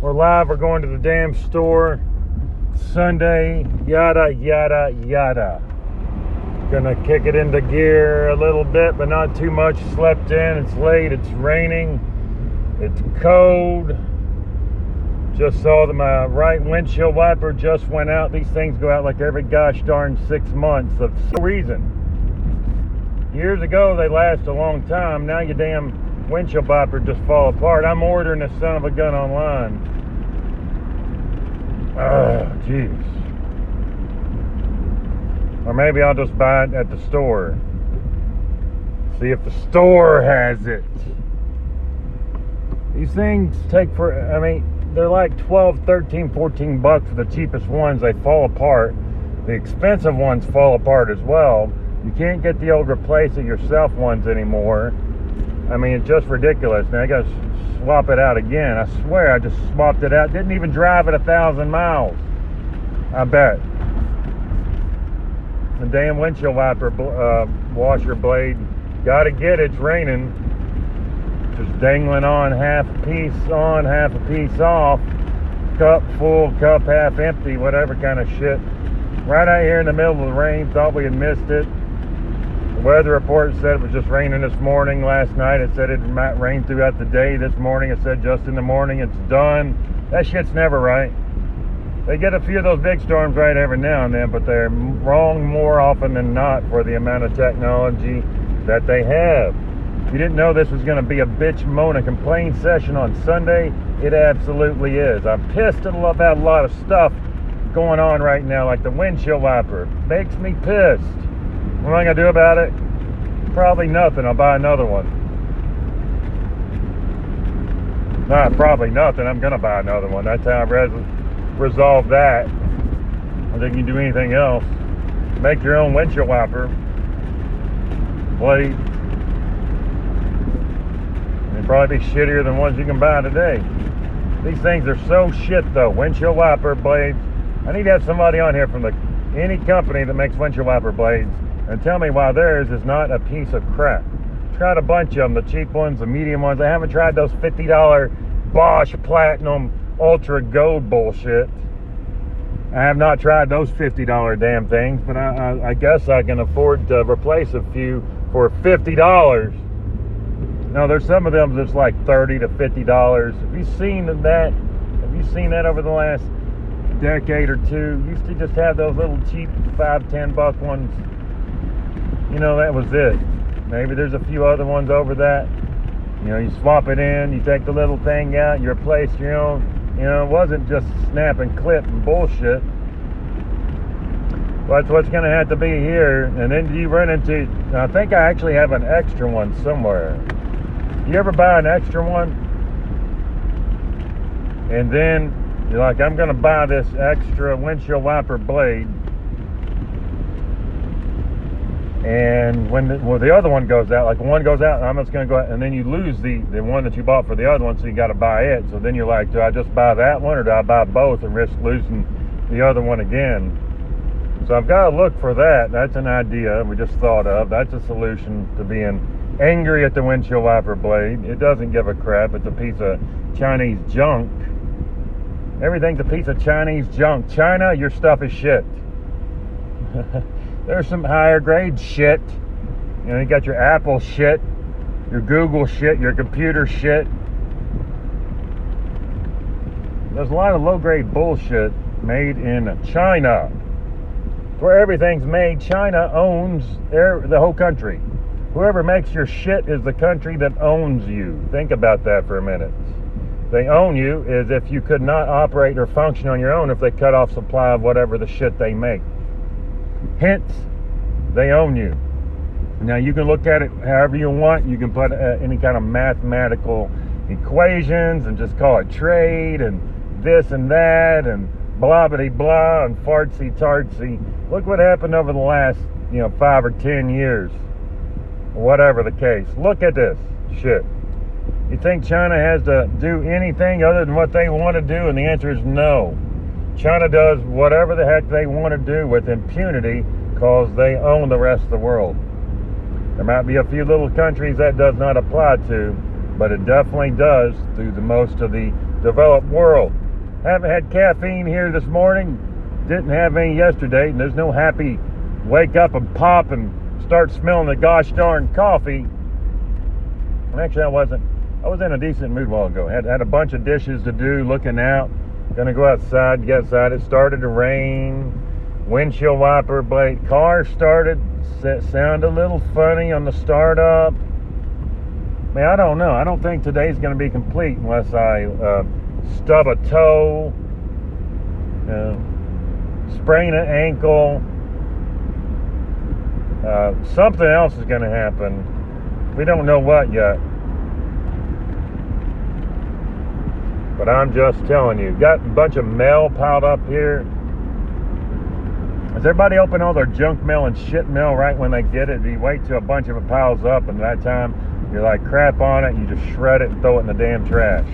We're live. We're going to the damn store. Sunday, yada, yada, yada. Gonna kick it into gear a little bit, but not too much. Slept in. It's late. It's raining. It's cold. Just saw that my right windshield wiper just went out. These things go out like every gosh darn 6 months of some reason. Years ago, they last a long time. Now your damn windshield wiper just fall apart. I'm ordering this son of a gun online. Oh, jeez. Or maybe I'll just buy it at the store. See if the store has it. These things take they're like 12, 13, 14 bucks for the cheapest ones. They fall apart. The expensive ones fall apart as well. You can't get the old replace it yourself ones anymore. I mean, it's just ridiculous. Now I gotta swap it out again. I swear I just swapped it out. Didn't even drive it 1,000 miles. I bet. The damn windshield wiper washer blade. Gotta get it. It's raining. Just dangling on, half a piece on, half a piece off. Cup full, cup half empty, whatever kind of shit. Right out here in the middle of the rain. Thought we had missed it. The weather report said it was just raining this morning. Last night it said it might rain throughout the day. This morning it said just in the morning it's done. That shit's never right. They get a few of those big storms right every now and then, but they're wrong more often than not for the amount of technology that they have. You didn't know this was going to be a bitch, moan, and complain session on Sunday? It absolutely is. I'm pissed about a lot of stuff going on right now, like the windshield wiper. Makes me pissed. What am I going to do about it? Probably nothing. I'll buy another one. Not probably nothing. I'm going to buy another one. That's how I resolve that. I don't think you can do anything else. Make your own windshield wiper blade. They'd probably be shittier than ones you can buy today. These things are so shit though. Windshield wiper blades. I need to have somebody on here from any company that makes windshield wiper blades and tell me why theirs is not a piece of crap. Tried a bunch of them, the cheap ones, the medium ones. I haven't tried those $50 Bosch Platinum Ultra Gold bullshit. I have not tried those $50 damn things, but I guess I can afford to replace a few for $50. No, there's some of them that's like $30 to $50. Have you seen that? Have you seen that over the last decade or two? Used to just have those little cheap $5-10 ones. You know, that was it. Maybe there's a few other ones over that. You know, you swap it in, you take the little thing out, you replace your own. You know, it wasn't just snap and clip and bullshit. Well, that's what's going to have to be here. And then you run into, I think I actually have an extra one somewhere. You ever buy an extra one? And then you're like, I'm going to buy this extra windshield wiper blade. And when the other one goes out, like one goes out, I'm just going to go out, and then you lose the one that you bought for the other one, so you got to buy it. So then you're like, do I just buy that one, or do I buy both and risk losing the other one again? So I've got to look for that. That's an idea we just thought of. That's a solution to being angry at the windshield wiper blade. It doesn't give a crap. It's a piece of Chinese junk. Everything's a piece of Chinese junk. China, your stuff is shit. There's some higher grade shit. You know, you got your Apple shit, your Google shit, your computer shit. There's a lot of low grade bullshit made in China. Where everything's made, China owns the whole country. Whoever makes your shit is the country that owns you. Think about that for a minute. They own you as if you could not operate or function on your own if they cut off supply of whatever the shit they make. Hence, they own you. Now, you can look at it however you want. You can put any kind of mathematical equations and just call it trade and this and that and blah blah blah and fartsy tartsy. Look what happened over the last 5 or 10 years, whatever the case. Look at this shit. You think China has to do anything other than what they want to do? And the answer is no. China does whatever the heck they want to do with impunity because they own the rest of the world. There might be a few little countries that does not apply to, but it definitely does through most of the developed world. Haven't had caffeine here this morning. Didn't have any yesterday. And there's no happy wake up and pop and start smelling the gosh darn coffee. And actually, I was in a decent mood a while ago. Had a bunch of dishes to do, looking out. Gonna go outside, get outside. It started to rain. Windshield wiper blade. Car started. Sound a little funny on the startup. Man, I don't know. I don't think today's going to be complete unless I stub a toe, sprain an ankle. Something else is going to happen. We don't know what yet. But I'm just telling you. Got a bunch of mail piled up here. Does everybody open all their junk mail and shit mail right when they get it? Do you wait till a bunch of it piles up, and by that time you're like crap on it, you just shred it and throw it in the damn trash?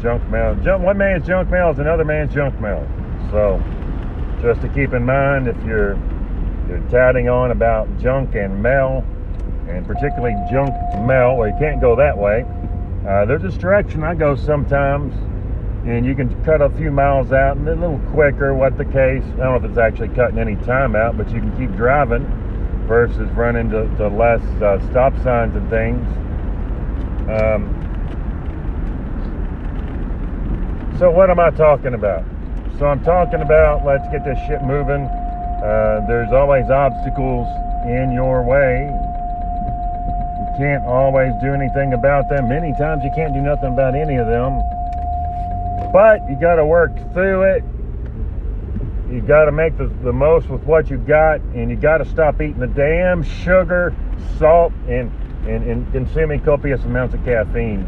Junk mail. One man's junk mail is another man's junk mail. So just to keep in mind, if you're touting on about junk and mail, and particularly junk mail, well, you can't go that way. There's this direction I go sometimes, and you can cut a few miles out and a little quicker, what the case. I don't know if it's actually cutting any time out, but you can keep driving versus running to less stop signs and things. So what am I talking about? So I'm talking about, let's get this shit moving. There's always obstacles in your way. You can't always do anything about them. Many times you can't do nothing about any of them. But you got to work through it. You got to make the most with what you got, and you got to stop eating the damn sugar, salt, and consuming copious amounts of caffeine,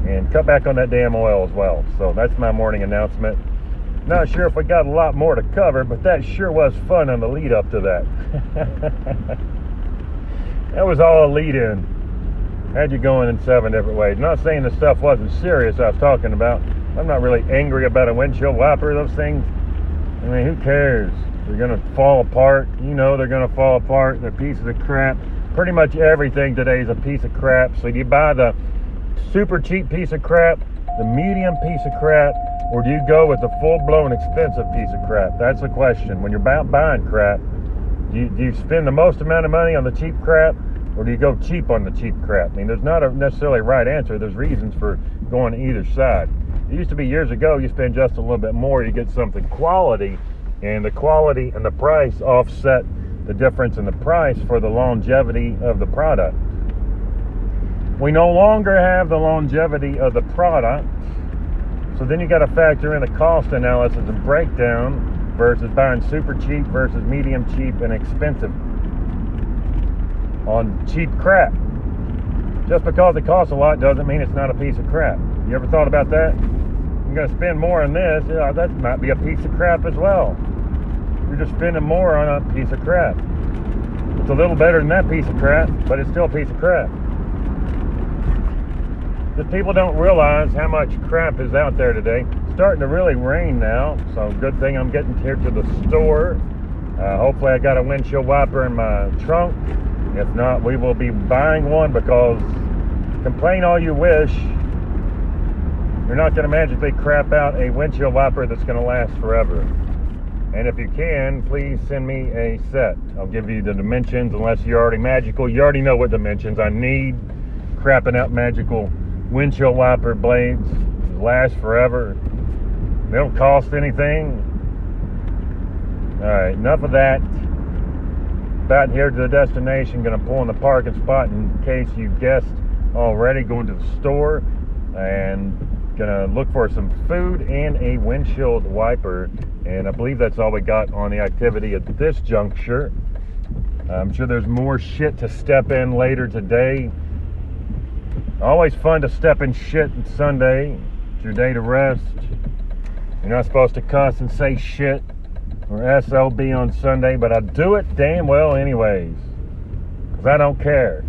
and cut back on that damn oil as well. So that's my morning announcement. Not sure if we got a lot more to cover, but that sure was fun on the lead up to that. That was all a lead in. Had you going in 7 different ways. Not saying the stuff wasn't serious I was talking about. I'm not really angry about a windshield wiper. Those things, I mean, who cares? They're going to fall apart. You know they're going to fall apart. They're pieces of crap. Pretty much everything today is a piece of crap. So do you buy the super cheap piece of crap, the medium piece of crap, or do you go with the full-blown expensive piece of crap? That's the question. When you're buying crap, do you spend the most amount of money on the cheap crap, or do you go cheap on the cheap crap? I mean, there's not necessarily a right answer. There's reasons for going to either side. It used to be years ago, you spend just a little bit more, you get something quality, and the quality and the price offset the difference in the price for the longevity of the product. We no longer have the longevity of the product, so then you got to factor in the cost analysis and breakdown versus buying super cheap versus medium cheap and expensive on cheap crap. Just because it costs a lot doesn't mean it's not a piece of crap. You ever thought about that? I'm going to spend more on this. That might be a piece of crap as well. You're just spending more on a piece of crap. It's a little better than that piece of crap, but it's still a piece of crap. Just people don't realize how much crap is out there today. It's starting to really rain now, so good thing I'm getting here to the store. Hopefully I got a windshield wiper in my trunk. If not, we will be buying one, because complain all you wish, you're not going to magically crap out a windshield wiper that's going to last forever. And if you can, please send me a set. I'll give you the dimensions, unless you're already magical. You already know what dimensions I need. Crapping out magical windshield wiper blades last forever. They don't cost anything. Alright, enough of that. About here to the destination. Gonna pull in the parking spot in case you guessed already. Going to the store and gonna look for some food and a windshield wiper. And I believe that's all we got on the activity at this juncture. I'm sure there's more shit to step in later today. Always fun to step in shit on Sunday. It's your day to rest. You're not supposed to cuss and say shit or SOB on Sunday, but I do it damn well anyways, because I don't care.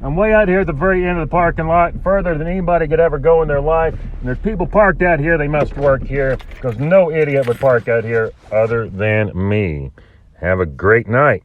I'm way out here at the very end of the parking lot, further than anybody could ever go in their life. And there's people parked out here, they must work here, because no idiot would park out here other than me. Have a great night.